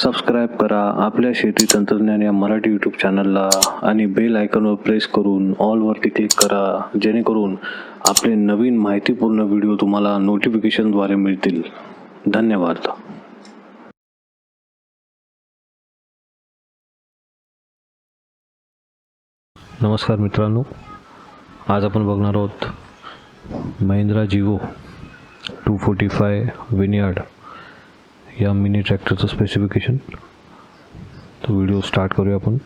Subscribe करा आपल्या शेती तंत्रज्ञान या मराठी यूट्यूब चॅनलला आणि बेल आयकॉनवर प्रेस करून ऑलवरती क्लिक करा, जेणेकरून आपले नवीन माहितीपूर्ण व्हिडिओ तुम्हाला नोटिफिकेशनद्वारे मिळतील. धन्यवाद. नमस्कार मित्रांनो, आज आपण बघणार आहोत महिंद्रा जिवो 245 विनयार्ड या मिनी ट्रॅक्टरचं स्पेसिफिकेशन. तो व्हिडिओ स्टार्ट करूया आपण.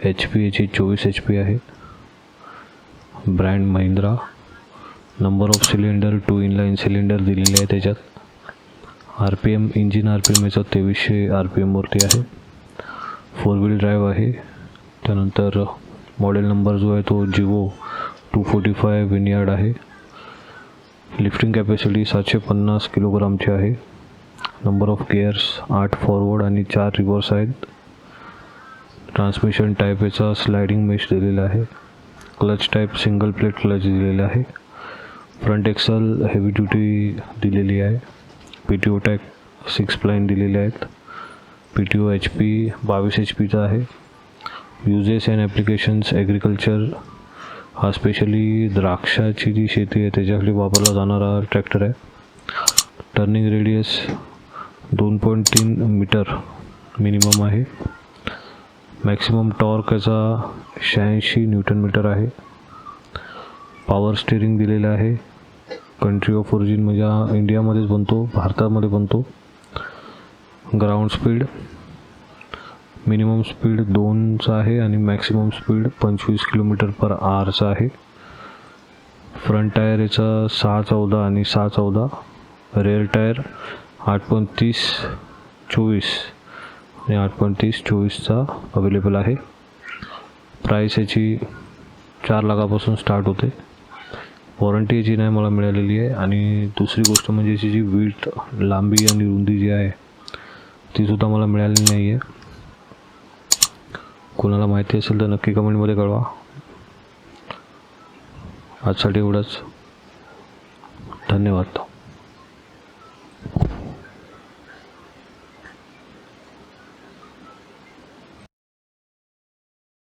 HP याची 24 HP आहे. Brand Mahindra. Number of cylinder 2 inline cylinder दिलेले आहे त्याच्यात. RPM इंजिन RPM याचा 2300 RPM वरती आहे. 4 व्हील ड्राईव्ह आहे. त्यानंतर मॉडेल नंबर जो आहे तो जिवो 245 विनयार्ड आहे. लिफ्टिंग कॅपॅसिटी 750 किलोग्रामची आहे. नंबर ऑफ गिअर्स 8 फॉरवर्ड आणि 4 रिव्हर्स आहेत. ट्रान्समिशन टाईप याचा स्लायडिंग मेश दिलेला आहे. Clutch type single plate clutch दिलेला आहे. फ्रंट एक्सल हेवी ड्युटी दिलेली आहे. PTO टॅग 6 प्लाइन दिलेले आहेत. PTO HP 22 HPचा आहे. Uses and applications agriculture. हा स्पेशली द्राक्षाची जी शेती आहे त्याच्यासाठी वापरला जाणारा ट्रॅक्टर आहे. टर्निंग रेडियस 2.3 मीटर मिनिमम आहे. मॅक्सिमम टॉर्क याचा 86 न्यूटन मीटर आहे. पॉवर स्टिअरिंग दिलेलं आहे. कंट्री ऑफ ओरिजिन म्हणजे हा इंडियामध्येच बनतो, भारतामध्ये बनतो. ग्राउंड स्पीड मिनिमम स्पीड 2चा आहे आणि मॅक्सिमम स्पीड 25 km/h आहे. फ्रंट टायर याचा 614 आणि 614. रेअर टायर 8.30/24 आणि 8.30/24चा अवेलेबल आहे. प्राईस याची 4 लाखापासून स्टार्ट होते. वॉरंटी याची नाही मला मिळालेली आहे. आणि दुसरी गोष्ट म्हणजे याची जी विड्थ, लांबी आणि रुंदी जी आहे तीसुद्धा मला मिळालेली नाही आहे. कोणाला माहिती असेल तर नक्की कमेंटमध्ये कळवा. आजसाठी एवढंच. धन्यवाद.